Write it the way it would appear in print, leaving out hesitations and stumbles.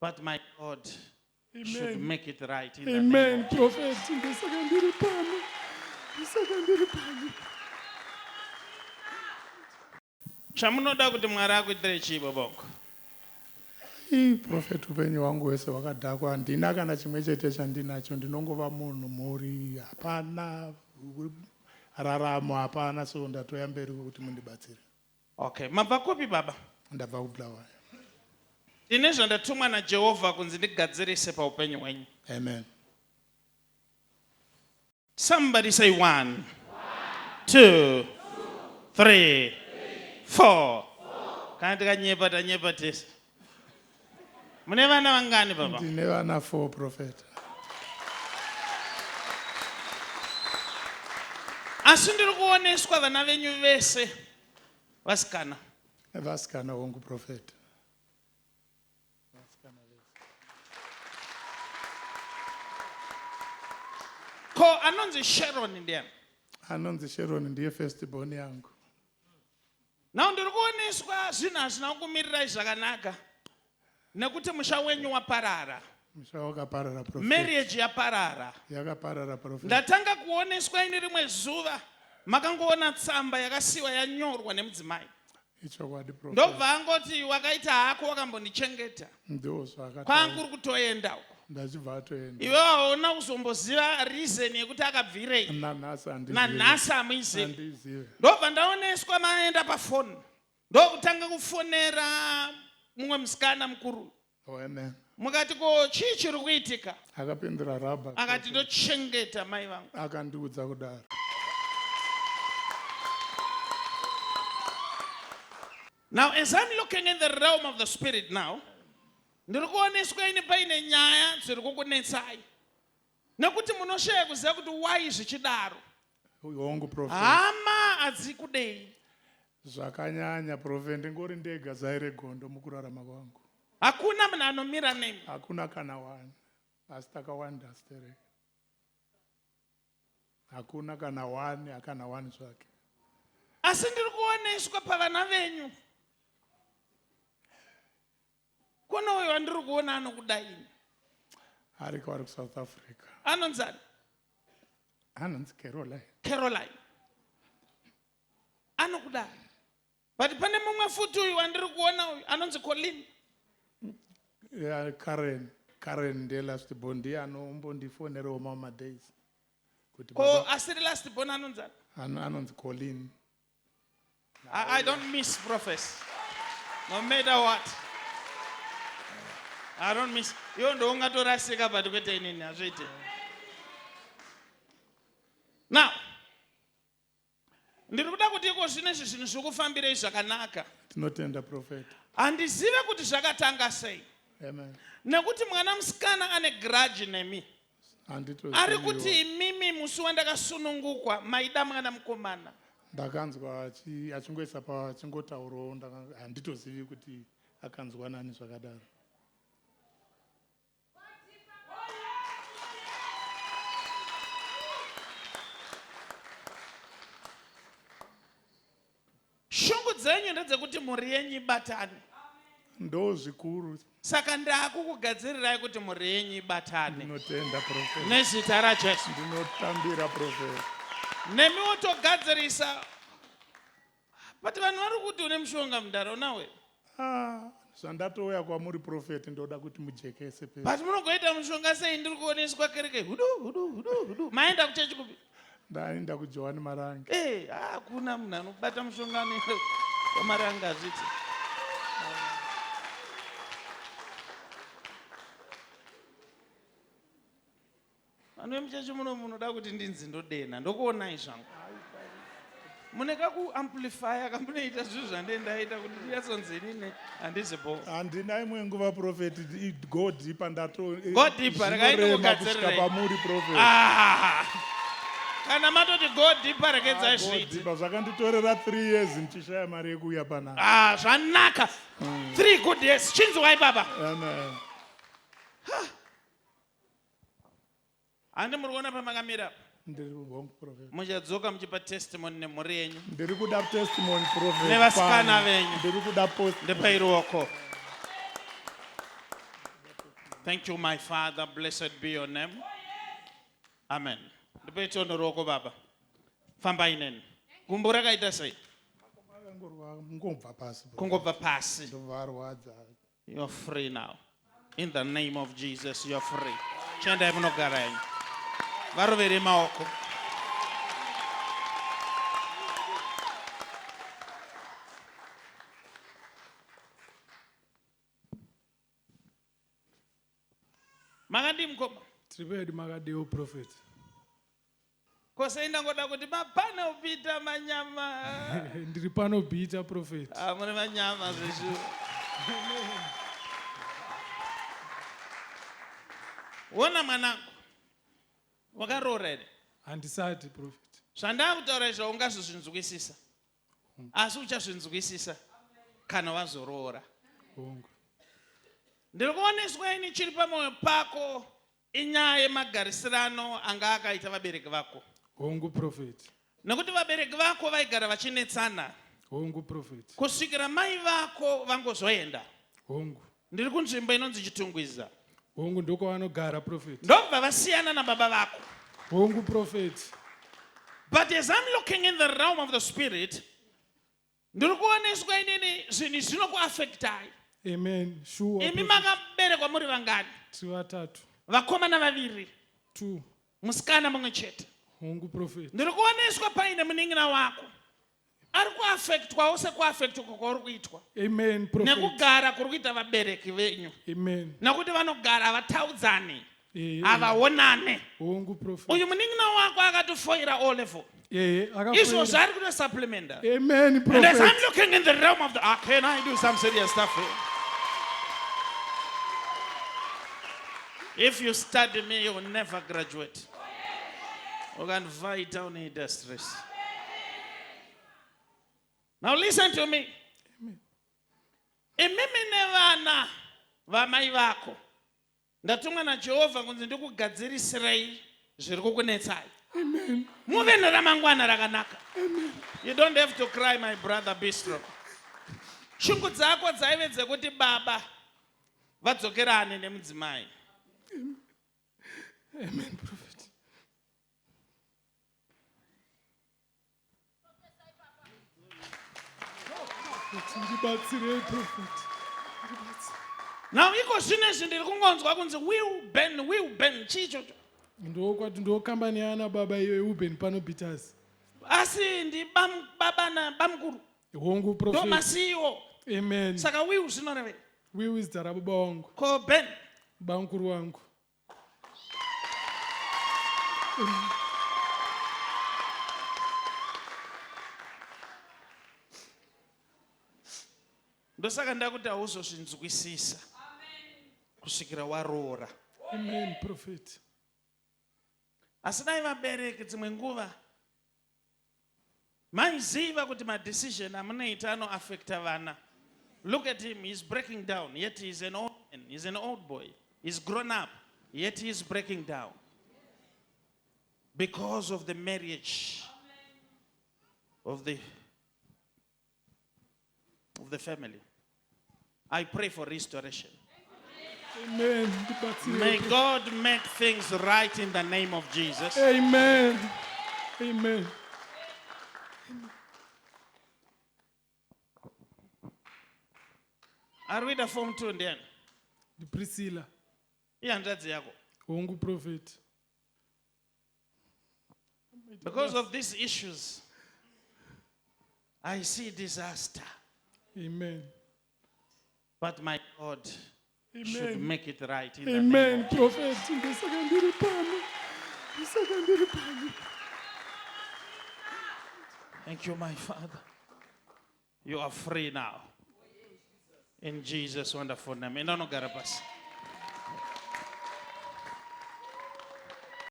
But my God should make it right in the Amen, name of Prophet. Ndisakandiri pani. chamunoda kuti Mwari akuitire chibo boko. Prophet, upenyu hwangu hwese hwakadhakwa. Handina kana chimwe chete chandinacho. Ndinongova munhu mhuri, hapana raramo, hapana, so ndatoya mberi kuti mundibatsire. Okay, mabva kupi baba? Ndabva kuBulawayo. Ndine zvandatumwa naJehovha kunzi ndigadzirise paupenyu hwenyu. Amen. Somebody say 1, 2, 3, 4. Kana tikanyepa tanyepa tese. Mune vana vangani baba? Ndine vana 4, Prophet. Asi ndiri kuoneswa vana venyu vese vasikana. Vasikana wangu, Prophet. Ko anonzi Sharon ndiani? Anonzi Sharon ndiye firstborn yangu. Now ndiri kuoneswa zvinhu hazvina kumirirai zvakanaka. Nekuti musha wenyu waparara. Musha wakaparara, Prophet. Marriage yaparara. Yakaparara, Prophet. Ndatanga kuoneswa ini rimwe zuva makangoona tsamba yakasiwa yanyorwa nemudzimai. Ichokwadi, Prophet. Ndobva angoti wakaita hako wakambondichengeta. Ndo zvakataura. Kwangu uri kutoenda uko. Ndachibva atoenda. Iwe hauna kuzomboziva reason yekuti akabvirei. Nanhasi hamuizivi. Handizivi. Ndobva ndaoneswa maenda pafoni. Ndokutanga kufonera mumwe musikana mukuru. Oh, amen. Mukati ko chii chiri kuitika? Akapindura raba. Akati ndochengeta mai vangu. Akandiudza kudaro. Now as I'm looking in the realm of the spirit now, ndiri kuoneswa ini paine nyaya dziri kukunetsai. Nekuti munoshaya kuziva kuti why zvichidaro. Wangu, Prophet. Hama hadzikudei. Zvakanyanya, Prophet. Ndingori ndega zaire gondo mukurarama kwangu. Hakuna munhu anomira nemi. Hakuna kana wani. Asi takawanda stereke. Hakuna kana wani, hakana wani zvake. Asi ndiri kuoneswa pavana venyu. Kuno uyo wandiri kuona anokudai. Ari kwari kuSouth Africa. Anonzani? Anonzi Caroline. Caroline. Anokudai. But pane mumwe futi uyu wandiri kuona uyu anonzi Colin. Yeah, Karen ndiye last born ndiye anombondifonerawo mama days. Ko asiri last born anonzani? Anonzi Colin. I don't miss prophets. No matter what. I don't miss. Iwo ndo ungatorasika pati kwete inini hazviite. Now, ndiri kuda kuti iko zvinezvi zvinhu zvikufambirei zvakanaka. Tinotenda, Prophet. Handizive kuti zvakatanga sei. Amen. Nekuti mwana musikana ane grudge nemi. Ari kuti imimi musi wandakasunungukwa maida mwana mukomana. Ndakanzwa achingoisa pachingotaurawo handitozivi kuti akanzwa nani zvakadaro. Shungu dzenyu ndedzekuti mhuri yenyu ibatane. Ndo zvikuru. Saka ndakukugadzirirai kuti mhuri yenyu ibatane. Ndinotenda, Prophet. Nezita raJesu. Ndinotambira, Prophet. Nemi wotogadzirisa. But vanhu vari kuti une mushonga mundaraunda we. Zvandatouya kwamuri, Prophet, ndoda kuti mujekese pe. But munogoita mushonga sei ndiri kuoneswa kereke hudu. Maenda kuchechi kupi? Ndaenda kuJohani Marangi. Hakuna munhu anobata mushongano wamaranga azviti. Vanhu vemuchechi muno munoda kuti ndinzi ndodena ndokuonai zvangu. Mune kakuamplifya kamunoita zvinhu zvandendaita kuti ndiyatsonzi inini handizipo. Handina imwe nguva, Prophet. Go deeper ndato. Go deeper rakaenda kugadzirira pamuri, Prophet. Kana matoti go deeper rekedza zviti. Zvakanditorera 3 years ndichishaya mari yekuuya pana. Zvanaka. 3 good years. Chinzwai baba. Amen. Handi muri kuona pamakamira. Ndiri wangu, Prophet. Muchadzoka muchipa testimony nemhuri yenyu. Ndiri kuda testimony, Prophet. Nevasikana venyu. Ndiri kuda post. Ndepai ruoko. Thank you, my Father. Blessed be your name. Amen. Ndipete onoroko baba. Famba ineni. Gumbo rakaita sei? ngobva pasi Kungobva pasi. ndovarwadza. You're free now. In the name of Jesus, you're free. Chenda munogara yenyu. Varovere maoko. Makandi mkoma. T Freddy makadeo prophet. Kosaenda ngoda kuti mapana upita manyama. Ndiri pano bita prophet. Mune manyama zvezvo. Wona mwanangu. Wakaroora ere? Handisati prophet. Zvandakutaura izvo ungazozvinzwisisa. Asi uchazvinzwisisa kana wazoroora. Hongu. Ndiri kuoneswa ini chiri pamwoyo pako inyaya yemagarisirano anga akaita vabereki vako. Hongu prophet. Nekuti vabereki vako vaigara vachinetsana. Hongu prophet. Kusvikira mai vako vangozoenda. Hongu. Ndiri kunzvimbo inonzi Chitungwiza. Hongu ndoko vanogara prophet. Ndobva vasiyana nababa vako. Hongu prophet. But as I'm looking in the realm of the spirit, ndiri kuoneswa inini zvinhu zvinokuafektai. Amen. Sure. Imi makaberekwa muri vangani? Tivatatu. Vakomana vaviri. 2. Musikana mumwe chete. Hongu prophet. Ndiri kuoneswa paine munin'ina wako ari kuafektwawo sekuafektwa kwauri kuitwa Amen prophet. nekugara kuri kuita vabereki venyu. Amen. Nekuti vanogara havataudzani, havaonane. havaonane. Hongu prophet. Uyu munin'ina wako akatofoira o level. Izvozvo ari kuita supplementa. Amen And as I'm prophet. looking in the realm of the can I do some serious stuff here? If you study me, you will never graduate. You can fight down industries. Now listen to me. Imimi nevana vamai vako ndatumwa naJehovha kunzi ndikugadzirisirei zviri kukunetsai. Amen. Muve neramangwana rakanaka. You don't have to cry, my brother. Be strong. Shungu dzako dzaive dzekuti baba vadzokerane nemudzimai. Amen prophet. Ndibatsire prophet. Now iko zvinezvi ndiri kungonzwa kunzi will ben chichocho. Ndokwati ndokambani yana baba iyo Uben pano Peters. Asi ndi baba na bamkuru. Hongu prophet. Domasiwo. Amen. Saka will zvinoreve. Will is baba wangu. Ko Ben. Bamkuru wangu. Ndosaka ndakuti hauzozvinzwisisa kusvikira waroora. Amen prophet. Asi dai vabereki dzimwe nguva maiziva kuti madecision amunoita anoafekta vana. Look at him, he's breaking down, yet he's an old man, he's an old boy, he's grown up, yet he's breaking down because of the marriage of the family. I pray for restoration. Amen. May God make things right in the name of Jesus. Amen. Amen. Are we the form 2 then? The Priscilla. Ihanzvadzi yako. Hongu prophet. Because of these issues, I see disaster. Amen. But my God should Amen. make it right in the name Amen of prophet. Ndosakandiri pano. Ndosakandiri pano. Thank you, my Father. You are free now. In Jesus' wonderful name. Inanogara pasi.